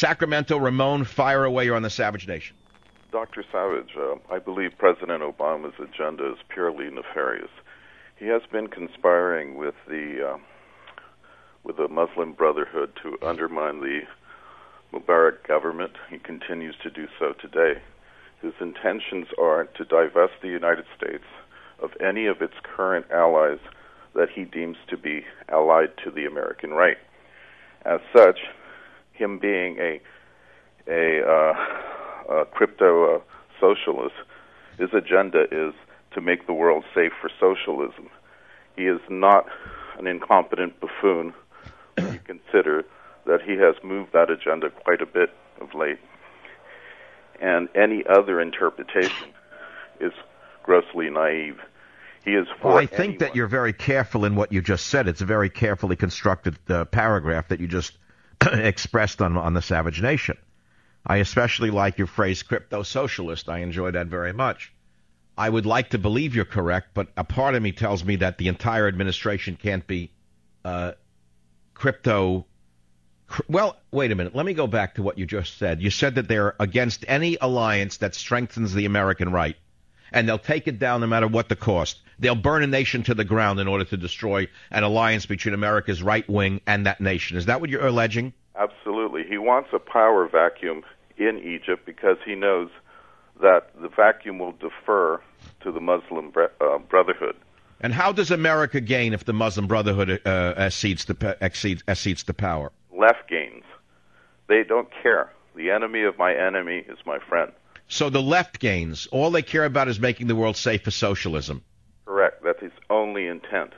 Sacramento, Ramon, fire away. You're on the Savage Nation. Dr. Savage, I believe President Obama's agenda is purely nefarious. He has been conspiring with the Muslim Brotherhood to undermine the Mubarak government. He continues to do so today. His intentions are to divest the United States of any of its current allies that he deems to be allied to the American right. As such, him being a crypto socialist, his agenda is to make the world safe for socialism. He is not an incompetent buffoon when you consider that he has moved that agenda quite a bit of late. And any other interpretation is grossly naive. He is for Well, I think that you're very careful in what you just said. It's a very carefully constructed paragraph that you just expressed on the Savage Nation. I especially like your phrase, crypto socialist. I enjoy that very much. I would like to believe you're correct, but a part of me tells me that the entire administration can't be crypto. Well, wait a minute. Let me go back to what you just said. You said that they're against any alliance that strengthens the American right, and they'll take it down no matter what the cost. They'll burn a nation to the ground in order to destroy an alliance between America's right wing and that nation. Is that what you're alleging? Absolutely. He wants a power vacuum in Egypt because he knows that the vacuum will defer to the Muslim Brotherhood. And how does America gain if the Muslim Brotherhood accedes the power? Left gains. They don't care. The enemy of my enemy is my friend. So the left gains. All they care about is making the world safe for socialism. Correct. That's his only intent.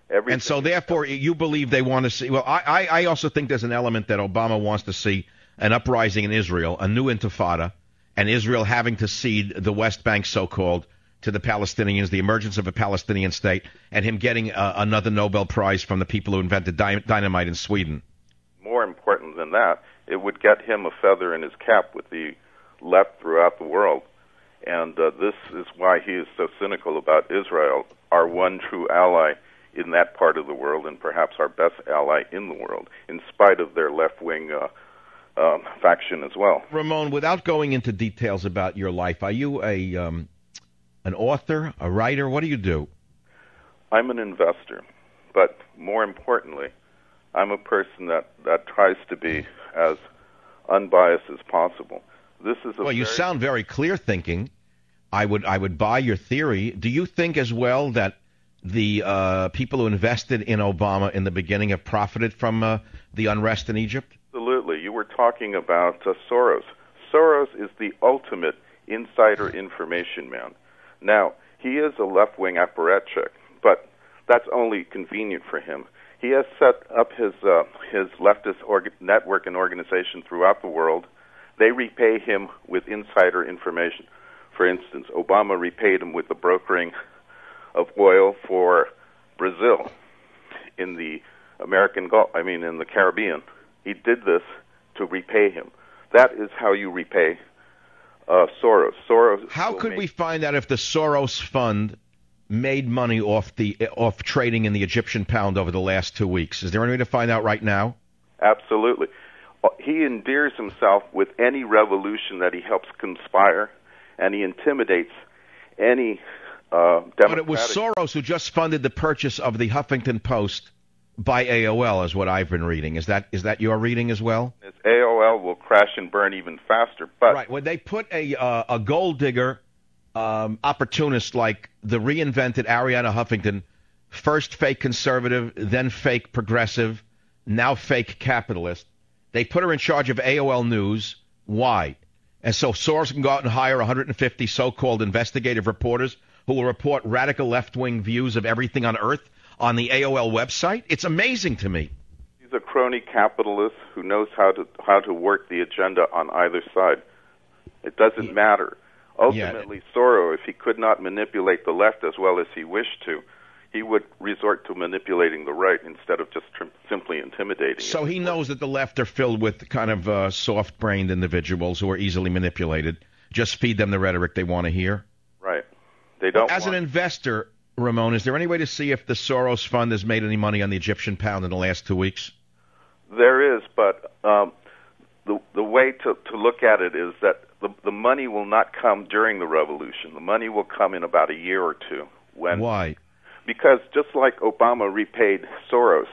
And so, therefore, you believe they want to see... Well, I also think there's an element that Obama wants to see an uprising in Israel, a new intifada, and Israel having to cede the West Bank, so-called, to the Palestinians, the emergence of a Palestinian state, and him getting another Nobel Prize from the people who invented dynamite in Sweden. More important than that, it would get him a feather in his cap with the left throughout the world. And this is why he is so cynical about Israel, our one true ally in that part of the world, and perhaps our best ally in the world, in spite of their left-wing faction as well. Ramon, without going into details about your life, are you an author, a writer? What do you do? I'm an investor, but more importantly, I'm a person that tries to be as unbiased as possible. This is well, you sound very clear-thinking. I would buy your theory. Do you think as well that the people who invested in Obama in the beginning have profited from the unrest in Egypt? Absolutely. You were talking about Soros. Soros is the ultimate insider information man. Now, he is a left-wing apparatchik, but that's only convenient for him. He has set up his leftist network and organization throughout the world. They repay him with insider information. For instance, Obama repaid him with the brokering of oil for Brazil in the in the Caribbean. He did this to repay him. That is how you repay Soros. How could we find out if the Soros fund made money off trading in the Egyptian pound over the last 2 weeks? Is there any way to find out right now? Absolutely. He endears himself with any revolution that he helps conspire, and he intimidates any democratic... But it was Soros who just funded the purchase of the Huffington Post by AOL, is what I've been reading. Is that your reading as well? AOL will crash and burn even faster. But right. When they put a gold digger opportunist like the reinvented Arianna Huffington, first fake conservative, then fake progressive, now fake capitalist, they put her in charge of AOL News. Why? And so Soros can go out and hire 150 so-called investigative reporters who will report radical left-wing views of everything on Earth on the AOL website? It's amazing to me. He's a crony capitalist who knows how to work the agenda on either side. It doesn't matter. Ultimately, Soros, if he could not manipulate the left as well as he wished to, he would resort to manipulating the right instead of just simply intimidating. So he knows that the left are filled with kind of soft-brained individuals who are easily manipulated. Just feed them the rhetoric they want to hear. Right. They don't. As an investor, Ramon, is there any way to see if the Soros fund has made any money on the Egyptian pound in the last 2 weeks? There is, but the way to look at it is that the money will not come during the revolution. The money will come in about a year or two. Why? Because just like Obama repaid Soros,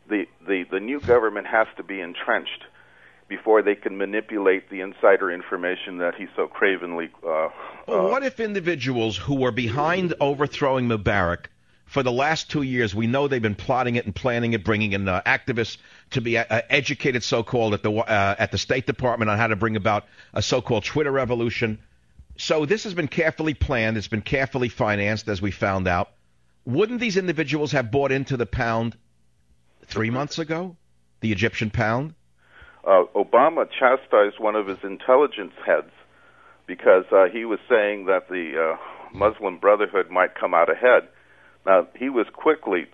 the new government has to be entrenched before they can manipulate the insider information that he so cravenly... Well, what if individuals who were behind overthrowing Mubarak for the last 2 years, we know they've been plotting it and planning it, bringing in activists to be educated, so-called, at the State Department on how to bring about a so-called Twitter revolution. So this has been carefully planned. It's been carefully financed, as we found out. Wouldn't these individuals have bought into the pound 3 months ago, the Egyptian pound? Obama chastised one of his intelligence heads because he was saying that the Muslim Brotherhood might come out ahead. Now, he was quickly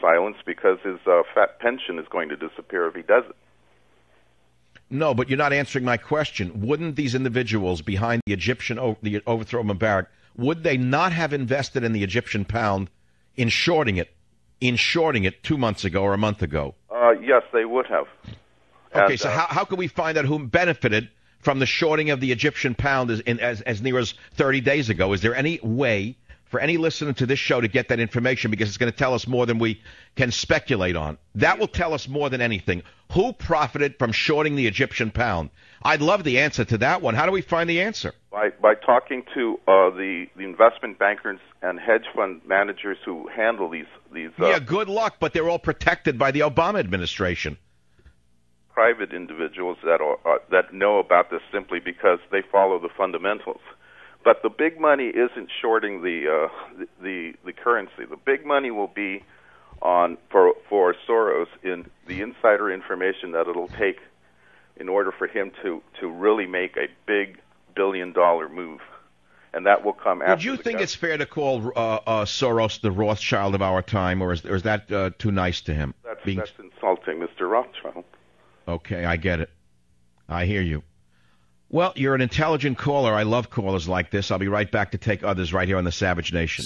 silenced because his fat pension is going to disappear if he doesn't. No, but you're not answering my question. Wouldn't these individuals behind the the overthrow of Mubarak, would they not have invested in the Egyptian pound in shorting it 2 months ago or a month ago? Yes, they would have. Okay, and, so how can we find out who benefited from the shorting of the Egyptian pound as near as 30 days ago? Is there any way for any listener to this show to get that information, because it's going to tell us more than we can speculate on? That will tell us more than anything. Who profited from shorting the Egyptian pound? I'd love the answer to that one. How do we find the answer? By talking to the investment bankers and hedge fund managers who handle these. Yeah, good luck, but they're all protected by the Obama administration. Private individuals that know about this simply because they follow the fundamentals. But the big money isn't shorting the currency. The big money will be for Soros in the insider information that it'll take in order for him to really make a big billion-dollar move, and that will come after. Would you think it's fair to call Soros the Rothschild of our time, or is that too nice to him? That's insulting, Mr. Rothschild. Okay, I get it. I hear you. Well, you're an intelligent caller. I love callers like this. I'll be right back to take others right here on the Savage Nation.